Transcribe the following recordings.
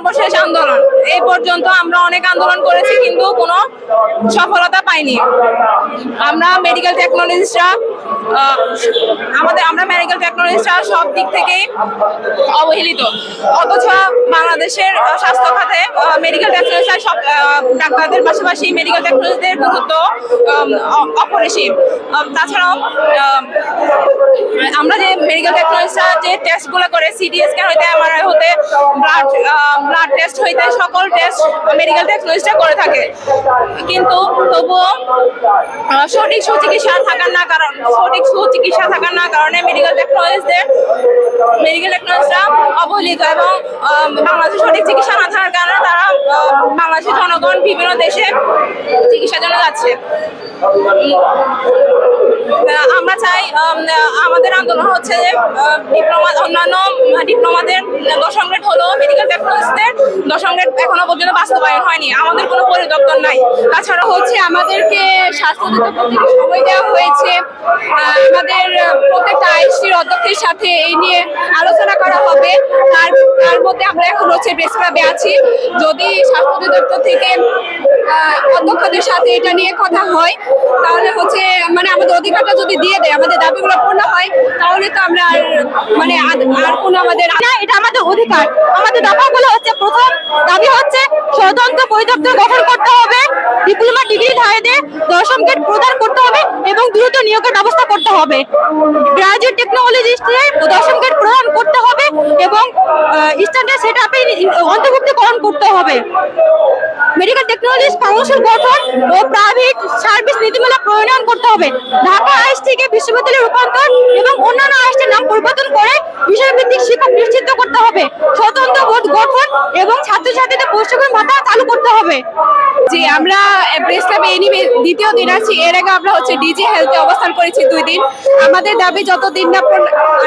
সর্বশেষ আন্দোলন। এই পর্যন্ত আমরা অনেক আন্দোলন করেছি কিন্তু কোনো সফলতা পাইনি। আমরা মেডিকেল টেকনোলজিস্টরা আমরা মেডিকেল টেকনোলজিস্টরা সব দিক থেকে অবহেলিত, অথচ বাংলাদেশের স্বাস্থ্য খাতে মেডিকেল টেকনোলজিস্টরা সব ডাক্তারদের পাশাপাশি মেডিকেল টেকনোলজিদের গুরুত্ব অপরিসীম। তাছাড়াও আমরা যে মেডিকেল টেকনোলজিস্টরা যে টেস্টগুলো করে সিটি স্ক্যান হইতে এমআরআই হতে ব্লাড টেস্ট হইতে সকল টেস্ট মেডিকেল টেকনোলজিস্টরা করে থাকে, কিন্তু তবুও সঠিক সুচিকিৎসা থাকার না কারণে মেডিকেল টেকনোলজিস্টরা অবহেলিত এবং বাংলাদেশে সঠিক চিকিৎসা না থাকার কারণে তারা বাংলাদেশের জনগণ বিভিন্ন দেশে চিকিৎসার জন্য যাচ্ছে। আমরা চাই আমাদের আন্দোলন হচ্ছে যে অন্যান্য ডিপ্লোমাদের 10ম গ্রেড হলো মেডিকেল টেকনোলজিস্টদের 10ম গ্রেড এখনো পর্যন্ত বাস্তবায়ন হয়নি, আমাদের কোনো পরিদপ্তর নাই। তাছাড়া হচ্ছে আমাদেরকে স্বাস্থ্য অধিদপ্তর থেকে সময় দেওয়া হয়েছে, আমাদের প্রত্যেকটা আইসির অধ্যক্ষের সাথে এই নিয়ে আলোচনা করা হবে। তার মধ্যে আমরা এখন হচ্ছে প্রেস ক্লাবে আছি, যদি স্বাস্থ্য অধিদপ্তর থেকে অধ্যক্ষদের সাথে এটা নিয়ে কথা হয় তাহলে হচ্ছে মানে আমাদের অধিকারটা যদি দিয়ে দেয়, আমাদের দাবিগুলো পূর্ণ হয়, তাহলে তো আমরা আর কোনো আমাদের এটা আমাদের অধিকার। আমাদের দাবিগুলো হচ্ছে, প্রথম দাবি হচ্ছে স্বতন্ত্র পরিদপ্তর গঠন করতে হবে, ডিপ্লোমা ডিগ্রিধারীদের 10ম গ্রেড প্রদান করতে হবে এবং দ্রুত নিয়োগের ব্যবস্থা করতে হবে। গ্রাজুয়েট টেকনোলজিস্টদের 10ম গ্রেড প্রদান করতে হবে এবং স্ট্যান্ডার্ড সেটআপে অন্তর্ভুক্তিকরণ করতে হবে। মেডিকেল টেকনোলজিস্ট কাউন্সিল গঠন ও প্রাইভেট সার্ভিস নীতিমালা প্রণয়ন করতে হবে। ঢাকা আইএসটিকে বিশ্ববিদ্যালয়ে রূপান্তর এবং অন্যান্য আইএসটির নাম পরিবর্তন করে বিষয়ভিত্তিক শিক্ষা নিশ্চিত করতে হবে। স্বতন্ত্র বোর্ড গঠন এবং ছাত্রছাত্রীদের প্রশিক্ষণ ভাতা চালু করতে হবে। জি, আমরা প্রেস ক্লাবে এই নিয়ে দ্বিতীয় দিন আছি। এর আগে আমরা হচ্ছে ডিজি হেলথে অবস্থান করেছি 2 দিন। আমাদের দাবি যতদিন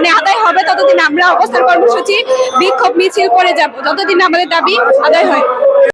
না আদায় হবে ততদিন আমরা অবস্থান কর্মসূচি বিক্ষোভ মিছিল করে যাব, যতদিন আমাদের দাবি আদায় হয়।